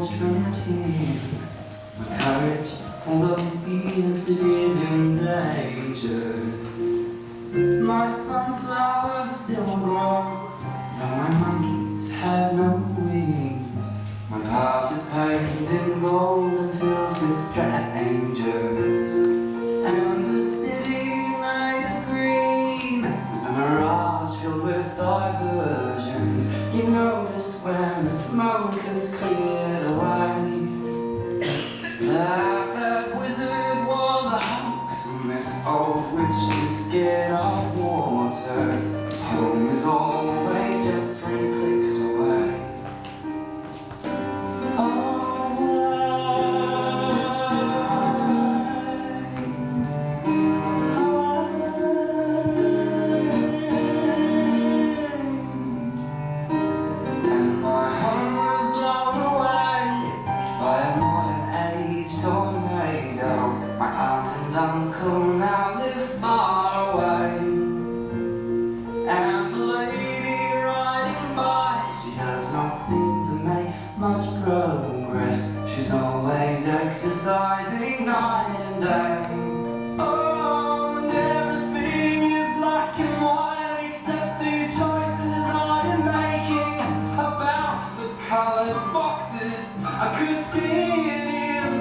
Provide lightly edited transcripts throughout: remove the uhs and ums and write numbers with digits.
forged from tin. My courage, although fierce, it is endangered. My sunflowers still grow, though my monkeys have no wings. My path is paved in gold and filled with strangers. And the city made of green was a mirage filled with diversions. You notice when the smoke has cleared away that wizard was a hoax, and this old witch is scared of water. Home is always just 3 clicks away. And my home was blown away by a modern age tornado. My aunt and uncle now live far away. And the lady riding by, she does not seem to make much progress. She's always exercising night and day. Oh, and everything is black and white except these choices I am making about the colored boxes I could fit in.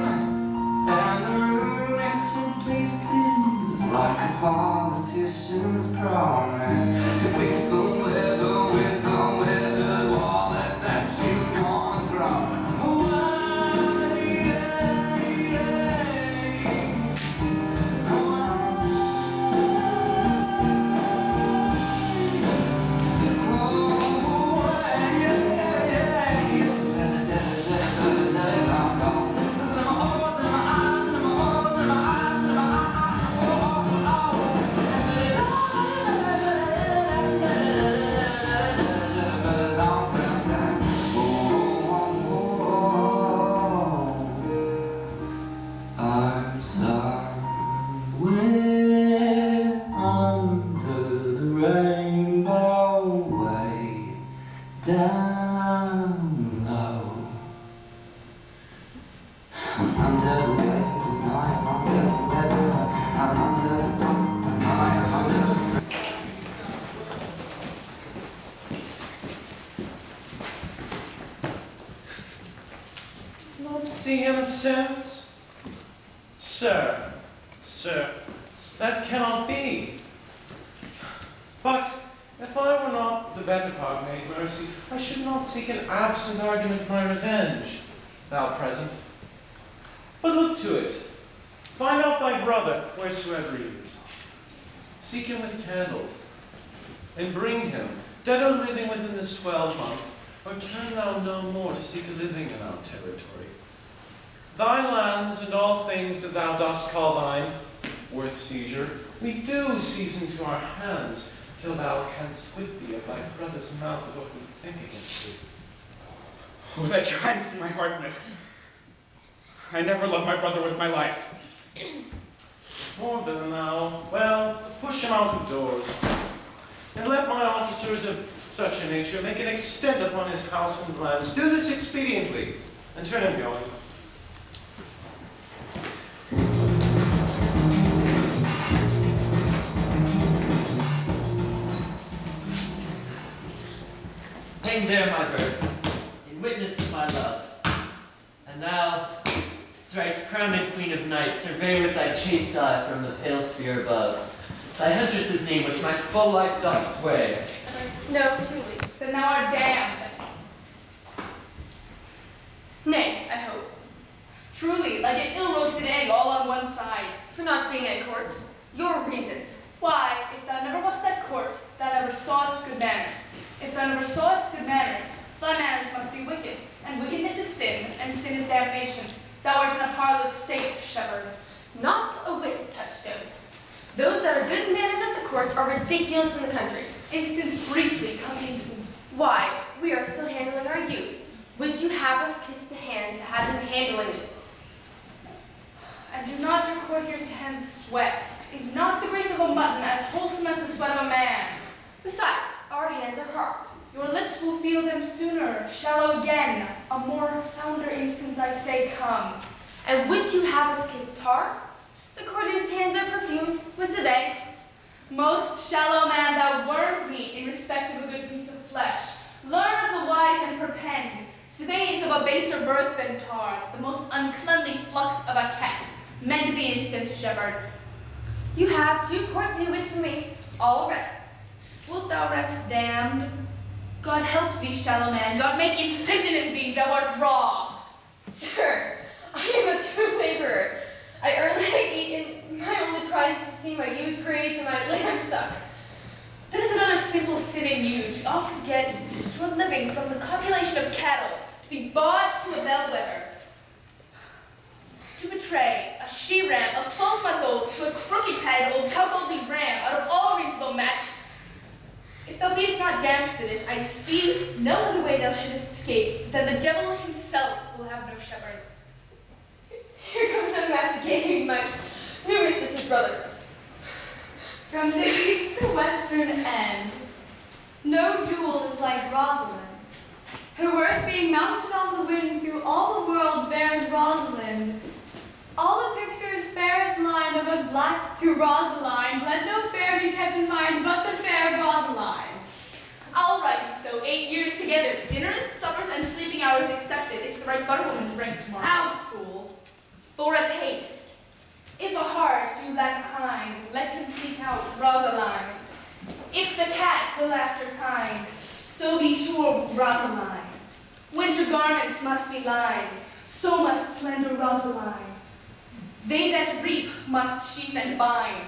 And the room it simply spins like a politician's promise to fix the weather with the weathered wallet that she's gone thrown away. I'm somewhere under the rainbow, way down low. I'm under the waves and I'm under the weather. I'm under the pump and I'm under the... Not see him since? Sir, that cannot be. But if I were not the better part made mercy, I should not seek an absent argument my revenge, thou present. But look to it. Find out thy brother, wheresoever he is. Seek him with candle, and bring him, dead or living within this 12-month, or turn thou no more to seek a living in our territory. Thy lands and all things that thou dost call thine, worth seizure, we do seize into our hands, till thou canst quit thee of thy brother's mouth of what we think against thee. Oh, that dryness in my heart, miss. I never loved my brother with my life. More than thou, well, push him out of doors, and let my officers of such a nature make an extent upon his house and lands. Do this expediently, and turn him going. Hang there my verse, in witness of my love. And thou, thrice crowned queen of night, survey with thy chaste eye from the pale sphere above thy huntress's name which my full life doth sway. No, truly. Then thou art damned. Nay, I hope. Truly, like an ill-roasted egg all on one side. For not being at court. Your reason. Why, if thou never wast at court, thou never sawest good manners. If thou never sawest good manners, thy manners must be wicked, and wickedness is sin, and sin is damnation. Thou art in a parlous state, shepherd. Not a whit, Touchstone. Those that are good manners at the court are ridiculous in the country. Instance briefly, come instance. Why, we are still handling our ewes. Would you have us kiss the hands that have been handling ewes? And do not your courtiers' hands sweat? Is not the grease of a mutton as wholesome as the sweat of a man? Besides, our hands are hard. Your lips will feel them sooner, shallow again, a A more sounder instance I say come. And would you have us kiss tar? The courtier's hands are perfumed with Sabay. Most shallow man, thou worms me in respect of a good piece of flesh. Learn of the wise and perpend. Sabay is of a baser birth than tar, the most uncleanly flux of a cat. Mend the instance, shepherd. You have 2 courtly wits for me. All rest. Wilt thou rest damned? God help thee, shallow man. God make incision in thee, thou art raw. Sir, I am a true laborer. I earn what I eat, and my only pride is to see my ewes graze and my lamb suck. That is another simple sin in you, to offer to get your living from the copulation of cattle, to be bought to a bellwether. To betray a she-ram of 12-month-old to a crooked-pated old cow-golding ram out of all reasonable match. If thou beest not damned for this, I see no other way thou shouldest escape than the devil himself will have no shepherds. Here comes unmasticating my new mistress's brother. From the east to western end, no jewel is like Rosalind. Her worth being mounted on the wind through all the world bears Rosalind. All the pictures fairest line of a black to Rosaline, let no fair be kept in mind but the fair Rosaline. I'll write you so, 8 years together, dinners, suppers, and sleeping hours accepted. It's the right butterwoman's rank tomorrow. Ow, fool. For a taste. If a heart do lag behind, let him seek out Rosaline. If the cat will after kind, so be sure Rosaline. Winter garments must be lined, so must slender Rosaline. They that reap must sheaf and bind,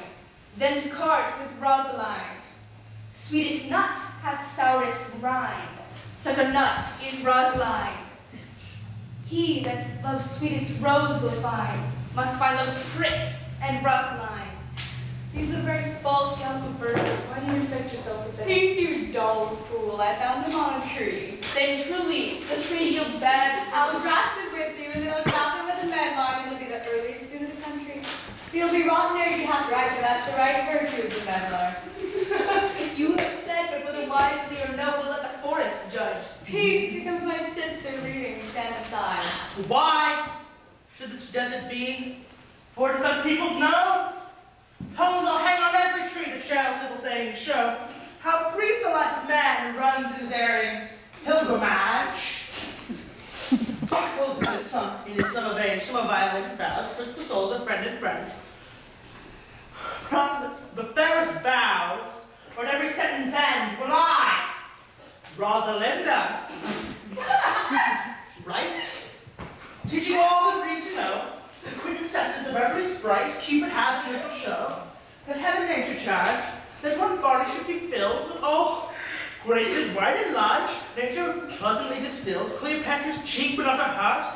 then to cart with Rosaline. Sweetest nut hath sourest rind, such a nut is Rosaline. He that love's sweetest rose will find, must find love's prick and Rosaline. These are the very false young verses. Why do you infect yourself with them? Peace, you dull fool. I found him on a tree. Then truly, the tree yields bad fruit. I'll draft it with you, and then I'll tap it with a medlar, and it'll be the earliest spoon in the country. You'll be rotten there if you have to write, but that's the right virtue of the medlar. You have said, but whether wisely or no, we'll let the forest judge. Peace, here comes my sister reading. Stand aside. Why should this desert be? For to some people know, tones I'll hang on every tree that shall simple saying show how brief the life of man who runs in his erring pilgrimage. Buckles in his summer vein, shall violate vows, which the souls of friend and friend. From the fairest vows, or at every sentence end, will I, Rosalinda, right? Did you all agree to know the quintessence of every sprite Cupid had in little show, that heaven nature charged, that one body should be filled with all graces wide and large, nature pleasantly distilled, Cleopatra's cheek but not her heart,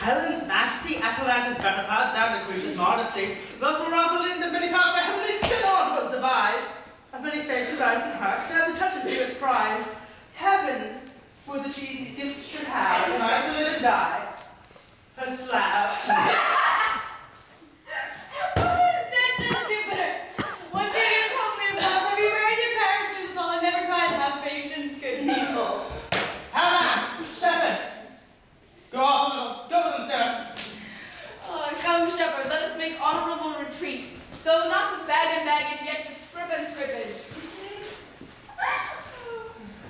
Helen's majesty, Atalanta's better part, sound Lucretia's modesty, thus for Rosalind and many parts by heavenly Synod was devised, of many faces, eyes, and hearts, to have the touches of its prize. Heaven would that she these gifts should have, and I to live and die, her slab. Jupiter! What day is homely above? Have you buried your parishes with all and never cried, have patience, good people? Hannah, shepherd, go off a little. Go with them, Sarah. Come, shepherd, let us make honorable retreat, though not with bag and baggage, yet with scrip and scrippage.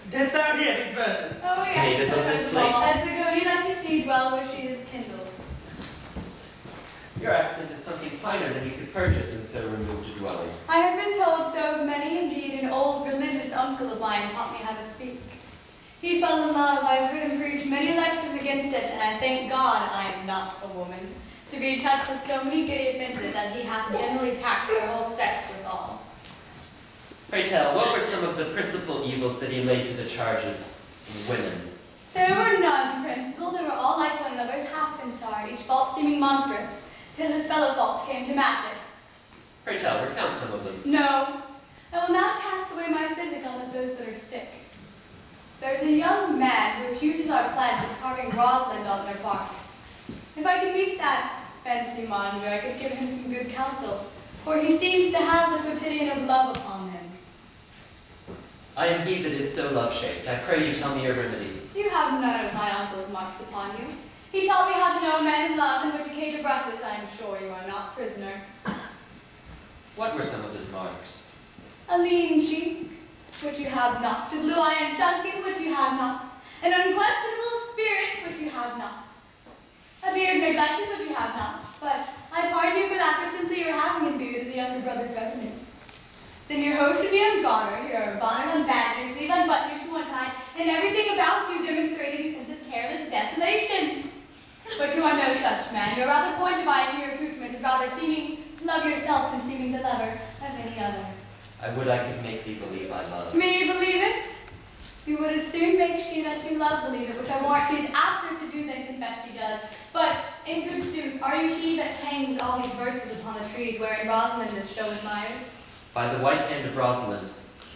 Didst thou hear these verses? Oh, yes. David of this place. As the goatee lets you see dwell where she is kindled. Your accent is something finer than you could purchase in so removed a dwelling. I have been told so of many, indeed, an old religious uncle of mine taught me how to speak. He fell in love, I have heard him preach many lectures against it, and I thank God I am not a woman, to be touched with so many giddy offences as he hath generally taxed their whole sex withal. Pray tell, what were some of the principal evils that he laid to the charge of women? There were none principal, they were all like one another's half and hard, each fault seeming monstrous, till his fellow faults came to match it. Pray tell, recount some of them. No, I will not cast away my physic on those that are sick. There's a young man who accuses our plans of carving Rosalind on their barks. If I could meet that fancy monger, I could give him some good counsel, for he seems to have the quotidian of love upon him. I am he that is so love-shaped. I pray you tell me your remedy. You have none of my uncle's marks upon you. He taught me how to know men in love and which occasion to brush it. I am sure you are not prisoner. What were some of his marks? A lean cheek, which you have not. A blue eye and sunken, which you have not. An unquestionable spirit, which you have not. A beard neglected, which you have not. But I pardon you for that, for simply your having a beard as a younger brother's revenue. Then your hose should be ungartered, your bonnet unbandaged, your sleeve unbuttoned, your shoe untied, and everything about you demonstrating a sense of careless desolation. But you are no such man. Your rather poor device in your accoutrements is rather seeming to love yourself than seeming the lover of any other. I would I could make thee believe I love. Me believe it? You would as soon make she that you love believe it, which I warrant she is apter to do than confess she does. But, in good sooth, are you he that hangs all these verses upon the trees wherein Rosalind is so admired? By the white hand of Rosalind,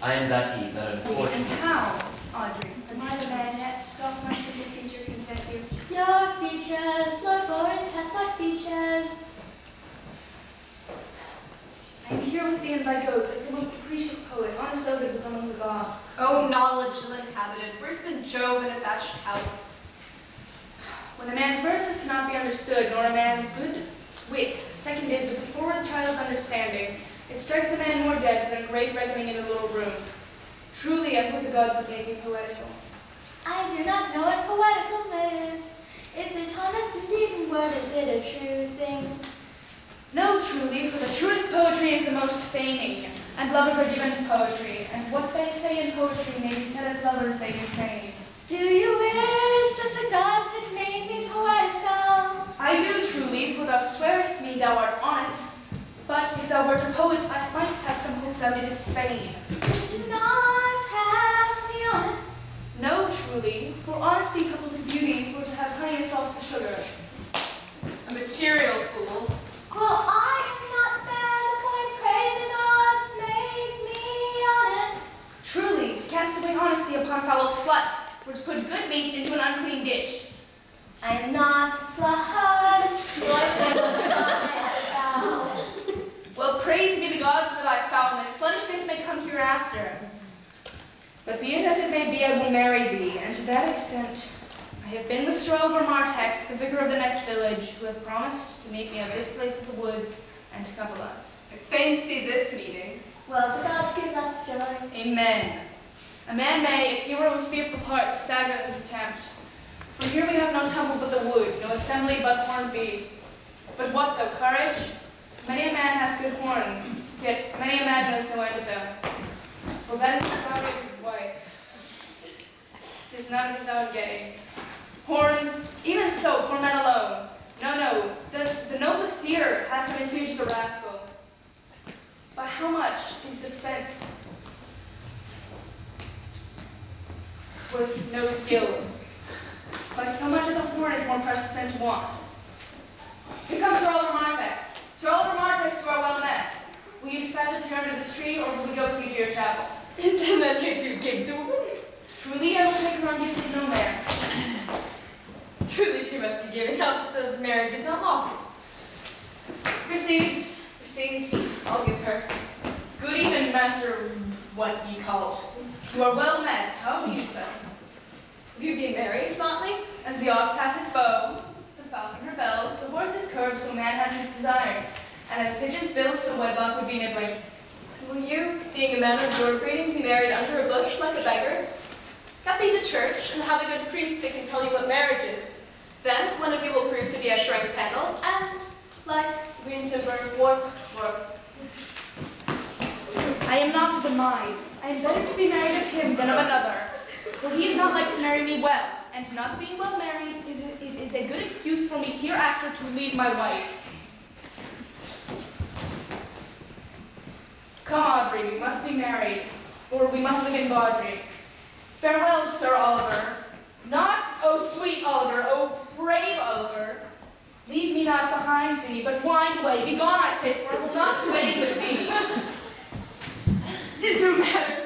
I am that he that And unfortunately. how, Audrey, am I the man yet? Doth my simple feature content you? Your features, Lord Lawrence has what features? I am here with thee in thy goats, as the most capricious poet, honest Ovid was among the gods. Oh, knowledge ill-inhabited, worse than Jove in a thatched house. When a man's verses cannot be understood, nor a man's good wit seconded with the forward child's understanding, it strikes a man more dead than a great reckoning in a little room. Truly, I put the gods have made me poetical. I do not know what poetical is. Is it honest indeed, and word is it a true thing? No, truly, for the truest poetry is the most feigning, and lovers are given to poetry, and what they say in poetry may be said as lovers they do feign. Do you wish that the gods had made me poetical? I do truly, for thou swearest me thou art honest, but if thou wert a poet, I might have some hope thou didst feign. Would you not have me honest? No, truly, for honesty coupled with beauty were to have honey to sauce the sugar. A material fool. Well, I am not fair, therefore I pray the gods make me honest. Truly, to cast away honesty upon a foul slut, were to put good meat into an unclean dish. I am not a slut, what will I foul? Well, praise be the gods for thy foulness. Sluttishness may come hereafter. But be it as it may be, I will marry thee, and to that extent, I have been with Sir Oliver Martex, the vicar of the next village, who have promised to meet me at this place of the woods and to couple us. I fancy this meeting. Well, the gods give us joy. Amen. A man may, if he were of fearful heart, stagger at this attempt. For here we have no temple but the wood, no assembly but horned beasts. But what though, courage? Many a man hath good horns, yet many a man knows no end of them. Well, that is the power of his wife. 'Tis none of his own getting. Horns, even so, for men alone. No, the noblest deer hath been as huge as the rascal. By how much is the fence with no skill? By so much as a horn is more precious than to want. Here comes Sir Oliver Martex. Sir Oliver Martex, you are well met. Will you dispatch us here under this tree, or will we go with you to your chapel? Is the man here to give the woman? Truly, I will take her on gift to no man. Truly she must be given, else the marriage is not lawful. Proceed, I'll give her. Good even, master, what ye call. You are well met. How be you so? You be married, Motley? As the ox hath his bow, the falcon her bells, the horse is curved, so man hath his desires. And as pigeons build, so wedlock would be nibbling. Will you, being a man of your breeding, be married under a bush like a beggar? Get thee to church, and have a good priest that can tell you what marriage is. Then one of you will prove to be a shrink pendle, and, like green timber, warp. I am not of the mind. I am better to be married of him than of another. For he is not like to marry me well, and not being well married is a good excuse for me hereafter to leave my wife. Come, Audrey, we must be married, or we must live in Baudry. Farewell, Sir Oliver. Not, oh sweet Oliver, oh brave Oliver. Leave me not behind thee, but wind away. Begone, I say, for I will not do any with thee. 'Tis no matter.